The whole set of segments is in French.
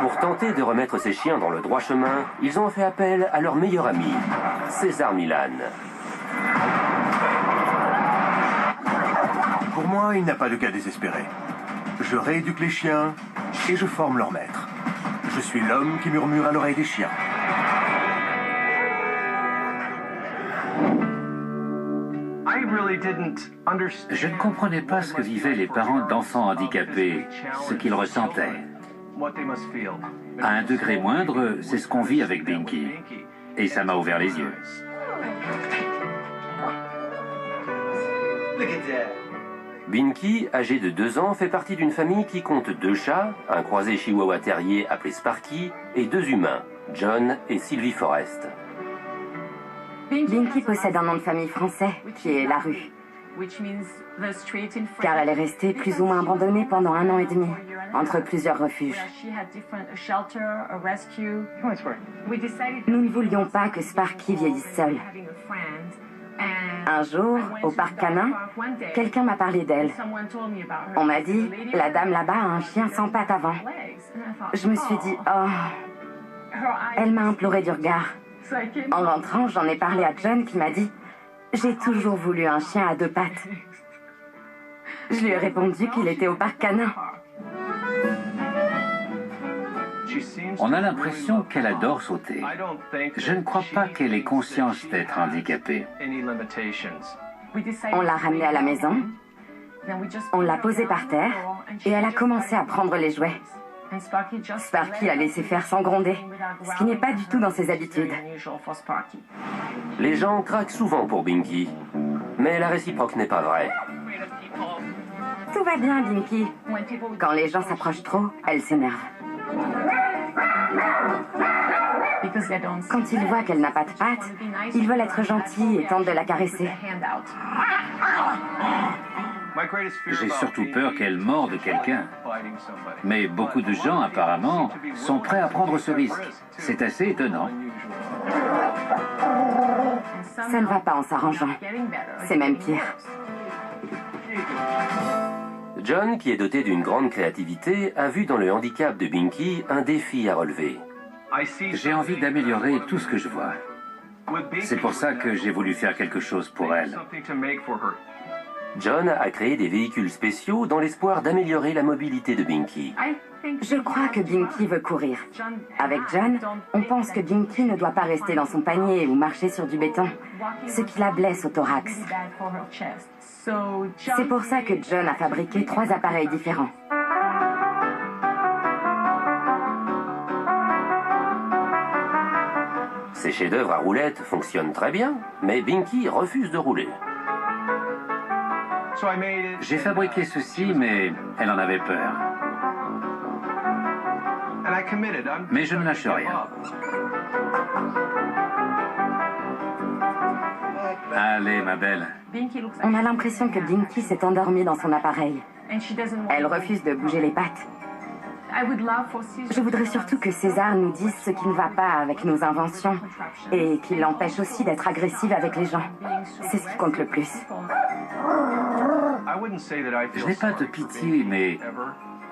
Pour tenter de remettre ces chiens dans le droit chemin, ils ont fait appel à leur meilleur ami, César Millan. Pour moi, il n'y a pas de cas désespéré. Je rééduque les chiens et je forme leur maître. Je suis l'homme qui murmure à l'oreille des chiens. Je ne comprenais pas ce que vivaient les parents d'enfants handicapés, ce qu'ils ressentaient. À un degré moindre, c'est ce qu'on vit avec Binky. Et ça m'a ouvert les yeux. Binky, âgé de 2 ans, fait partie d'une famille qui compte 2 chats, un croisé chihuahua terrier appelé Sparky, et 2 humains, John et Sylvie Forrest. Binky possède un nom de famille français, qui est La Rue, car elle est restée plus ou moins abandonnée pendant 1 an et demi, entre plusieurs refuges. Nous ne voulions pas que Sparky vieillisse seul. Un jour, au parc canin, quelqu'un m'a parlé d'elle. On m'a dit, la dame là-bas a un chien sans pattes avant. Je me suis dit, oh... Elle m'a imploré du regard. En rentrant, j'en ai parlé à John qui m'a dit, j'ai toujours voulu un chien à 2 pattes. Je lui ai répondu qu'il était au parc canin. On a l'impression qu'elle adore sauter. Je ne crois pas qu'elle ait conscience d'être handicapée. On l'a ramenée à la maison, on l'a posée par terre et elle a commencé à prendre les jouets. Sparky l'a laissé faire sans gronder, ce qui n'est pas du tout dans ses habitudes. Les gens craquent souvent pour Binky, mais la réciproque n'est pas vraie. Tout va bien, Binky. Quand les gens s'approchent trop, elle s'énerve. Quand ils voient qu'elle n'a pas de pattes, ils veulent être gentils et tentent de la caresser. J'ai surtout peur qu'elle morde quelqu'un. Mais beaucoup de gens, apparemment, sont prêts à prendre ce risque. C'est assez étonnant. Ça ne va pas en s'arrangeant. C'est même pire. John, qui est doté d'une grande créativité, a vu dans le handicap de Binky un défi à relever. J'ai envie d'améliorer tout ce que je vois. C'est pour ça que j'ai voulu faire quelque chose pour elle. John a créé des véhicules spéciaux dans l'espoir d'améliorer la mobilité de Binky. Je crois que Binky veut courir. Avec John, on pense que Binky ne doit pas rester dans son panier ou marcher sur du béton, ce qui la blesse au thorax. C'est pour ça que John a fabriqué 3 appareils différents. Ces chefs-d'œuvre à roulettes fonctionnent très bien, mais Binky refuse de rouler. J'ai fabriqué ceci, mais elle en avait peur. Mais je ne lâche rien. Allez, ma belle. On a l'impression que Binky s'est endormie dans son appareil. Elle refuse de bouger les pattes. Je voudrais surtout que César nous dise ce qui ne va pas avec nos inventions et qu'il l'empêche aussi d'être agressive avec les gens. C'est ce qui compte le plus. Je n'ai pas de pitié, mais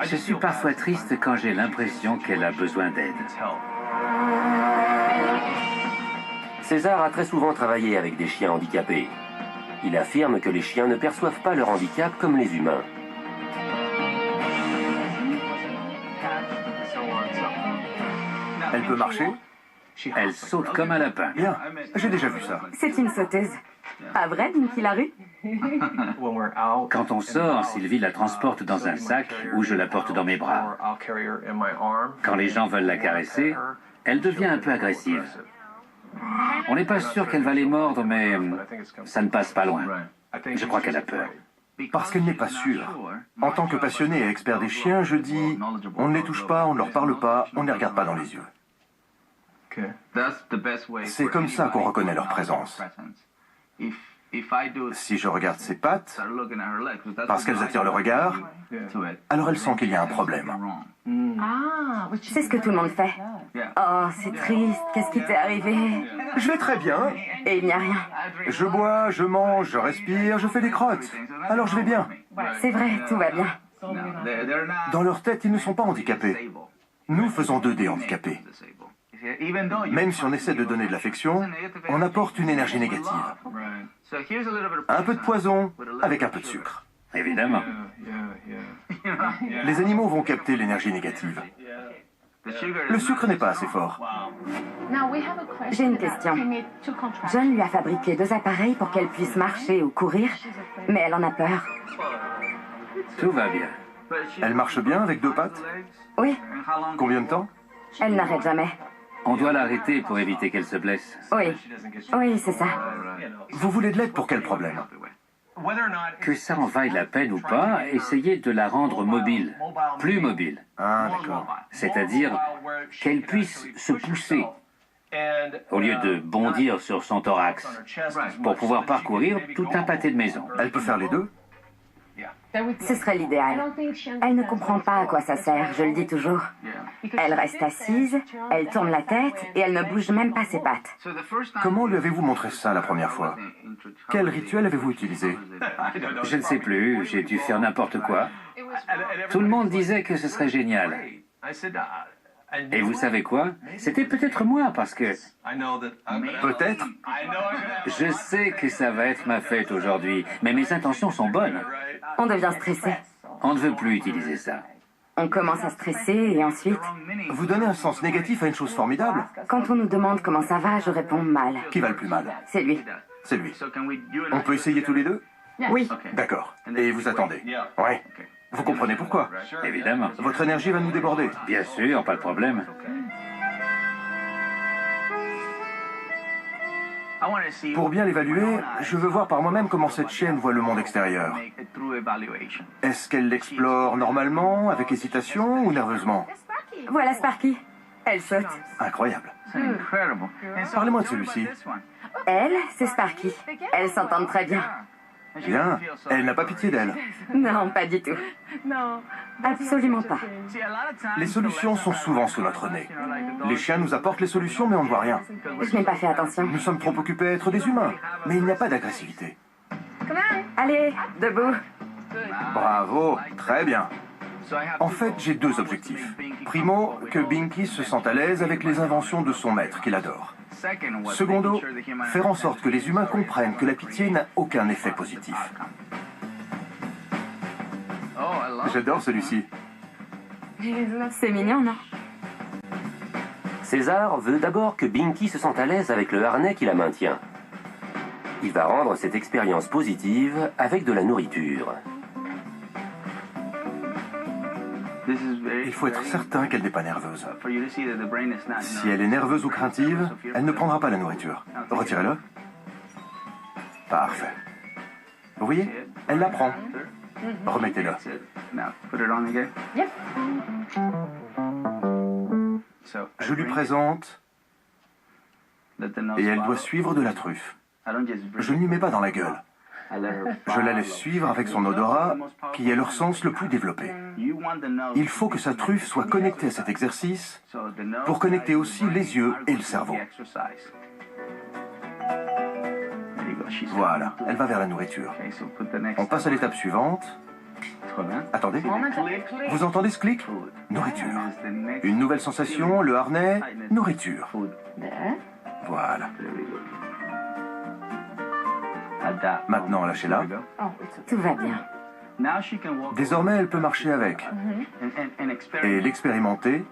je suis parfois triste quand j'ai l'impression qu'elle a besoin d'aide. César a très souvent travaillé avec des chiens handicapés. Il affirme que les chiens ne perçoivent pas leur handicap comme les humains. Elle peut marcher? Elle saute comme un lapin. Bien, j'ai déjà vu ça. C'est une sauteuse. Pas vrai, Binky la rue? Quand on sort, Sylvie la transporte dans un sac ou je la porte dans mes bras. Quand les gens veulent la caresser, elle devient un peu agressive. On n'est pas sûr qu'elle va les mordre, mais ça ne passe pas loin. Je crois qu'elle a peur. Parce qu'elle n'est pas sûre. En tant que passionné et expert des chiens, je dis, on ne les touche pas, on ne leur parle pas, on ne les regarde pas dans les yeux. C'est comme ça qu'on reconnaît leur présence. Si je regarde ses pattes, parce qu'elles attirent le regard, alors elle sent qu'il y a un problème. C'est ce que tout le monde fait. Oh, c'est triste, qu'est-ce qui t'est arrivé? Je vais très bien. Et il n'y a rien. Je bois, je mange, je respire, je fais des crottes. Alors je vais bien. C'est vrai, tout va bien. Dans leur tête, ils ne sont pas handicapés. Nous faisons 2D handicapés. Même si on essaie de donner de l'affection, on apporte une énergie négative. Un peu de poison avec un peu de sucre. Évidemment. Les animaux vont capter l'énergie négative. Le sucre n'est pas assez fort. J'ai une question. John lui a fabriqué 2 appareils pour qu'elle puisse marcher ou courir, mais elle en a peur. Tout va bien. Elle marche bien avec 2 pattes? Oui, Combien de temps? elle n'arrête jamais. On doit l'arrêter pour éviter qu'elle se blesse. Oui, oui, c'est ça. Vous voulez de l'aide pour quel problème? Que ça en vaille la peine ou pas, essayez de la rendre mobile. Plus mobile. Ah, d'accord. C'est-à-dire qu'elle puisse se pousser au lieu de bondir sur son thorax pour pouvoir parcourir tout un pâté de maison. Elle peut faire les deux? Ce serait l'idéal. Elle ne comprend pas à quoi ça sert, je le dis toujours. Elle reste assise, elle tourne la tête et elle ne bouge même pas ses pattes. Comment lui avez-vous montré ça la première fois? Quel rituel avez-vous utilisé? Je ne sais plus, j'ai dû faire n'importe quoi. Tout le monde disait que ce serait génial. Et vous savez quoi? C'était peut-être moi, parce que Peut-être. je sais que ça va être ma fête aujourd'hui, mais mes intentions sont bonnes. On devient stressé. On ne veut plus utiliser ça. On commence à stresser et ensuite, Vous donnez un sens négatif à une chose formidable. quand on nous demande comment ça va, je réponds mal. Qui va le plus mal? C'est lui. C'est lui. On peut essayer tous les deux? Oui, D'accord. Et vous attendez? Ouais. Vous comprenez pourquoi? Évidemment. Votre énergie va nous déborder. Bien sûr, pas de problème. Pour bien l'évaluer, je veux voir par moi-même comment cette chienne voit le monde extérieur. Est-ce qu'elle l'explore normalement, avec hésitation ou nerveusement? voilà Sparky. Elle saute. Incroyable. Parlez-moi de celui-ci. Elle, c'est Sparky. Elles s'entendent très bien. Bien. Elle n'a pas pitié d'elle. Non, pas du tout. Absolument pas. Les solutions sont souvent sous notre nez. Les chiens nous apportent les solutions, mais on ne voit rien. Je n'ai pas fait attention. Nous sommes trop occupés à être des humains. Mais il n'y a pas d'agressivité. Allez, debout. Bravo. Très bien. En fait, j'ai 2 objectifs. Primo, que Binky se sente à l'aise avec les inventions de son maître, qu'il adore. Secondo, faire en sorte que les humains comprennent que la pitié n'a aucun effet positif. J'adore celui-ci. C'est mignon, non? César veut d'abord que Binky se sente à l'aise avec le harnais qui la maintient. Il va rendre cette expérience positive avec de la nourriture. Il faut être certain qu'elle n'est pas nerveuse. Si elle est nerveuse ou craintive, elle ne prendra pas la nourriture. Retirez-le. Parfait. Vous voyez? Elle la prend. Remettez-le. Je lui présente et elle doit suivre de la truffe. Je ne lui mets pas dans la gueule. Je la laisse suivre avec son odorat, qui est leur sens le plus développé. Il faut que sa truffe soit connectée à cet exercice pour connecter aussi les yeux et le cerveau. Voilà, elle va vers la nourriture. On passe à l'étape suivante. Attendez, vous entendez ce clic? Nourriture. Une nouvelle sensation, le harnais, nourriture. Voilà. Maintenant, lâchez-la. Tout va bien. Désormais, elle peut marcher avec et l'expérimenter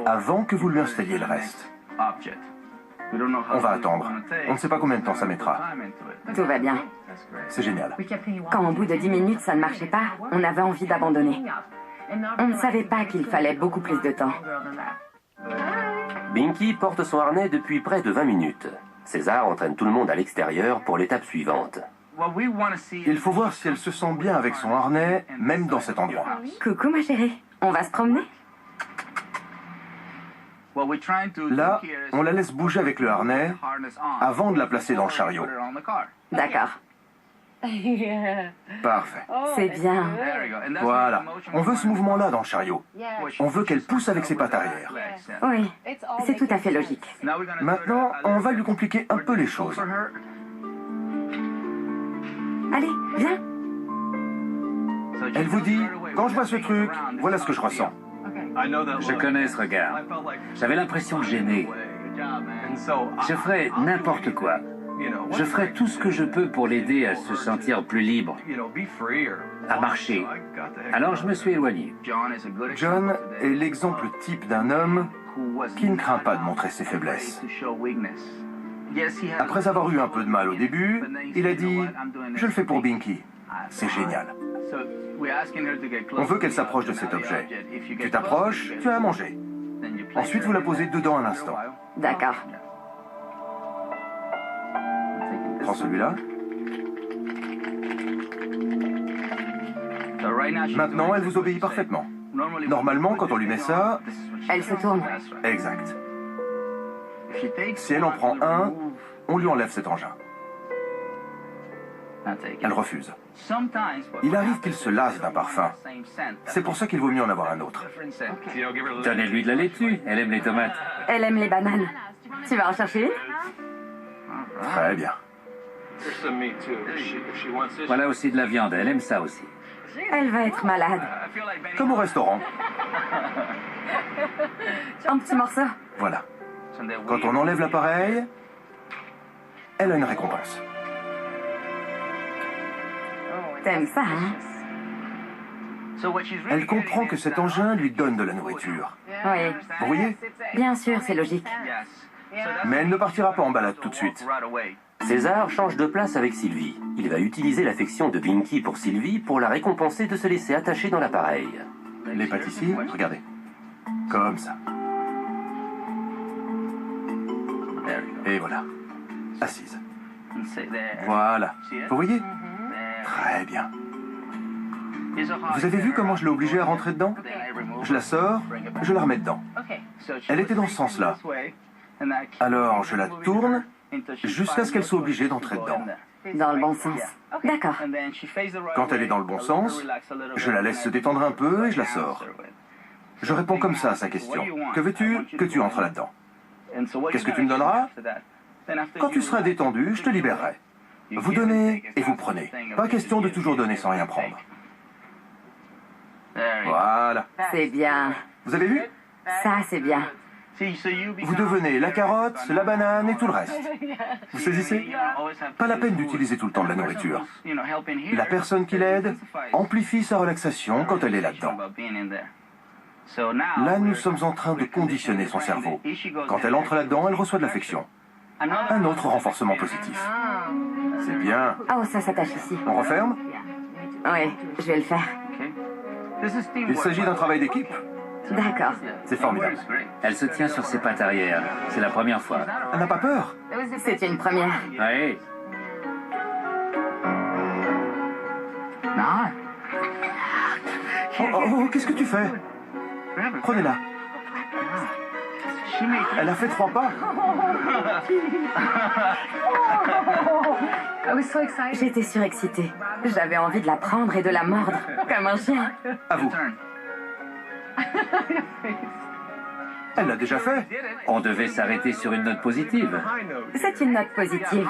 avant que vous lui installiez le reste. On va attendre. On ne sait pas combien de temps ça mettra. Tout va bien. C'est génial. Quand au bout de 10 minutes ça ne marchait pas, on avait envie d'abandonner. On ne savait pas qu'il fallait beaucoup plus de temps. Binky porte son harnais depuis près de 20 minutes. César entraîne tout le monde à l'extérieur pour l'étape suivante. Il faut voir si elle se sent bien avec son harnais, même dans cet endroit. Coucou ma chérie, on va se promener? Là, on la laisse bouger avec le harnais avant de la placer dans le chariot. D'accord. Parfait. C'est bien. Voilà. On veut ce mouvement-là dans le chariot. On veut qu'elle pousse avec ses pattes arrière. Oui, c'est tout à fait logique. Maintenant, on va lui compliquer un peu les choses. Allez, viens. Elle vous dit, quand je vois ce truc, voilà ce que je ressens. Je connais ce regard. J'avais l'impression de gêner. Je ferais n'importe quoi. Je ferai tout ce que je peux pour l'aider à se sentir plus libre, à marcher. Alors je me suis éloigné. John est l'exemple type d'un homme qui ne craint pas de montrer ses faiblesses. Après avoir eu un peu de mal au début, il a dit « Je le fais pour Binky. C'est génial. » On veut qu'elle s'approche de cet objet. Tu t'approches, tu as à manger. Ensuite, vous la posez dedans un instant. D'accord. Prends celui-là. Maintenant, elle vous obéit parfaitement. Normalement, quand on lui met ça... Elle se tourne. Exact. Si elle en prend un, on lui enlève cet engin. Elle refuse. Il arrive qu'il se lasse d'un parfum. C'est pour ça qu'il vaut mieux en avoir un autre. Donnez-lui de la laitue. Elle aime les tomates. Elle aime les bananes. Tu vas en chercher une? Très bien. Voilà aussi de la viande. Elle aime ça aussi. Elle va être malade. Comme au restaurant. Un petit morceau. Voilà. Quand on enlève l'appareil, elle a une récompense. T'aimes ça, hein? Elle comprend que cet engin lui donne de la nourriture. Oui. Vous voyez? Bien sûr, c'est logique. Mais elle ne partira pas en balade tout de suite. César change de place avec Sylvie. Il va utiliser l'affection de Binky pour Sylvie pour la récompenser de se laisser attacher dans l'appareil. Les pattes ici, regardez. Comme ça. Et voilà. Assise. Voilà. Vous voyez? Très bien. Vous avez vu comment je l'ai obligée à rentrer dedans? Je la sors, je la remets dedans. Elle était dans ce sens-là. Alors, je la tourne jusqu'à ce qu'elle soit obligée d'entrer dedans. Dans le bon sens. D'accord. Quand elle est dans le bon sens, je la laisse se détendre un peu et je la sors. Je réponds comme ça à sa question. Que veux-tu que tu entres là-dedans? Qu'est-ce que tu me donneras? Quand tu seras détendu, je te libérerai. Vous donnez et vous prenez. Pas question de toujours donner sans rien prendre. Voilà. C'est bien. Vous avez vu? Ça, c'est bien. Vous devenez la carotte, la banane et tout le reste. Vous saisissez? Pas la peine d'utiliser tout le temps de la nourriture. La personne qui l'aide amplifie sa relaxation quand elle est là-dedans. Là, nous sommes en train de conditionner son cerveau. Quand elle entre là-dedans, elle reçoit de l'affection. Un autre renforcement positif. C'est bien. Oh, ça s'attache ici. On referme? Oui, je vais le faire. Il s'agit d'un travail d'équipe. D'accord. C'est formidable. Elle se tient sur ses pattes arrière. C'est la première fois. Elle n'a pas peur. C'est une première. Oui. Oh, oh, oh, qu'est-ce que tu fais? Prenez-la. Elle a fait 3 pas. J'étais surexcitée. J'avais envie de la prendre et de la mordre, comme un chien. À vous. Elle l'a déjà fait. On devait s'arrêter sur une note positive. C'est une note positive.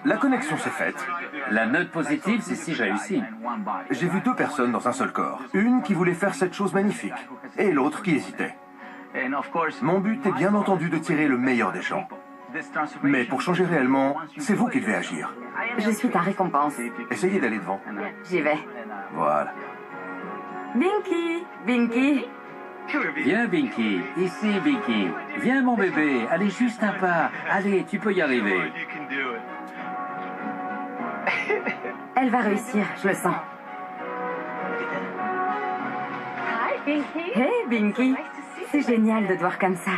La connexion s'est faite. La note positive, c'est si j'ai réussi. J'ai vu 2 personnes dans un seul corps. Une qui voulait faire cette chose magnifique et l'autre qui hésitait. Mon but est bien entendu de tirer le meilleur des gens. Mais pour changer réellement, c'est vous qui devez agir. Je suis ta récompense. Essayez d'aller devant. J'y vais. Voilà. Binky, Binky. Viens, Binky. Ici, Binky. Viens, mon bébé. Allez, juste un pas. Allez, tu peux y arriver. Elle va réussir, je le sens. Hey, Binky. C'est génial de te voir comme ça.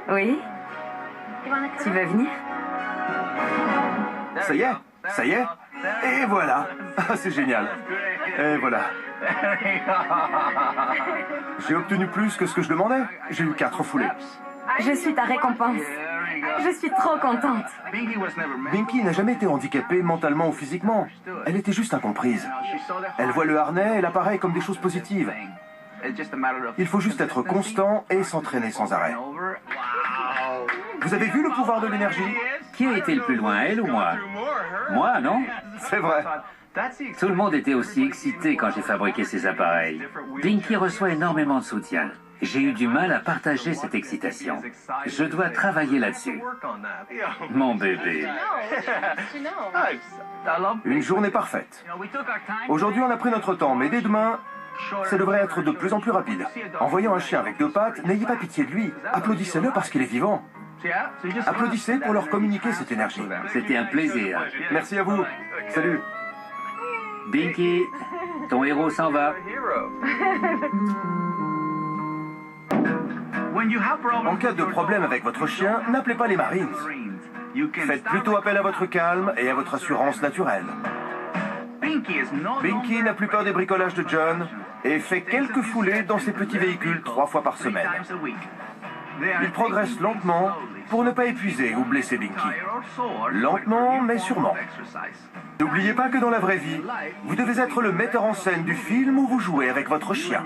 Oui? Tu veux venir? Ça y est, ça y est. Et voilà. Ah, c'est génial. Et voilà. J'ai obtenu plus que ce que je demandais. J'ai eu 4 foulées. Je suis ta récompense. Je suis trop contente. Binky n'a jamais été handicapée mentalement ou physiquement. Elle était juste incomprise. Elle voit le harnais et l'appareil comme des choses positives. Il faut juste être constant et s'entraîner sans arrêt. Vous avez vu le pouvoir de l'énergie? Qui a été le plus loin, elle ou moi? Moi, non? C'est vrai. Tout le monde était aussi excité quand j'ai fabriqué ces appareils. Binky reçoit énormément de soutien. J'ai eu du mal à partager cette excitation. Je dois travailler là-dessus. Mon bébé. Une journée parfaite. Aujourd'hui, on a pris notre temps, mais dès demain, ça devrait être de plus en plus rapide. En voyant un chien avec 2 pattes, n'ayez pas pitié de lui. Applaudissez-le parce qu'il est vivant. Applaudissez pour leur communiquer cette énergie. C'était un plaisir. Merci à vous. Salut. Binky, ton héros s'en va. En cas de problème avec votre chien, n'appelez pas les Marines. Faites plutôt appel à votre calme et à votre assurance naturelle. Binky n'a plus peur des bricolages de John et fait quelques foulées dans ses petits véhicules 3 fois par semaine. Il progresse lentement pour ne pas épuiser ou blesser Binky. Lentement, mais sûrement. N'oubliez pas que dans la vraie vie, vous devez être le metteur en scène du film où vous jouez avec votre chien.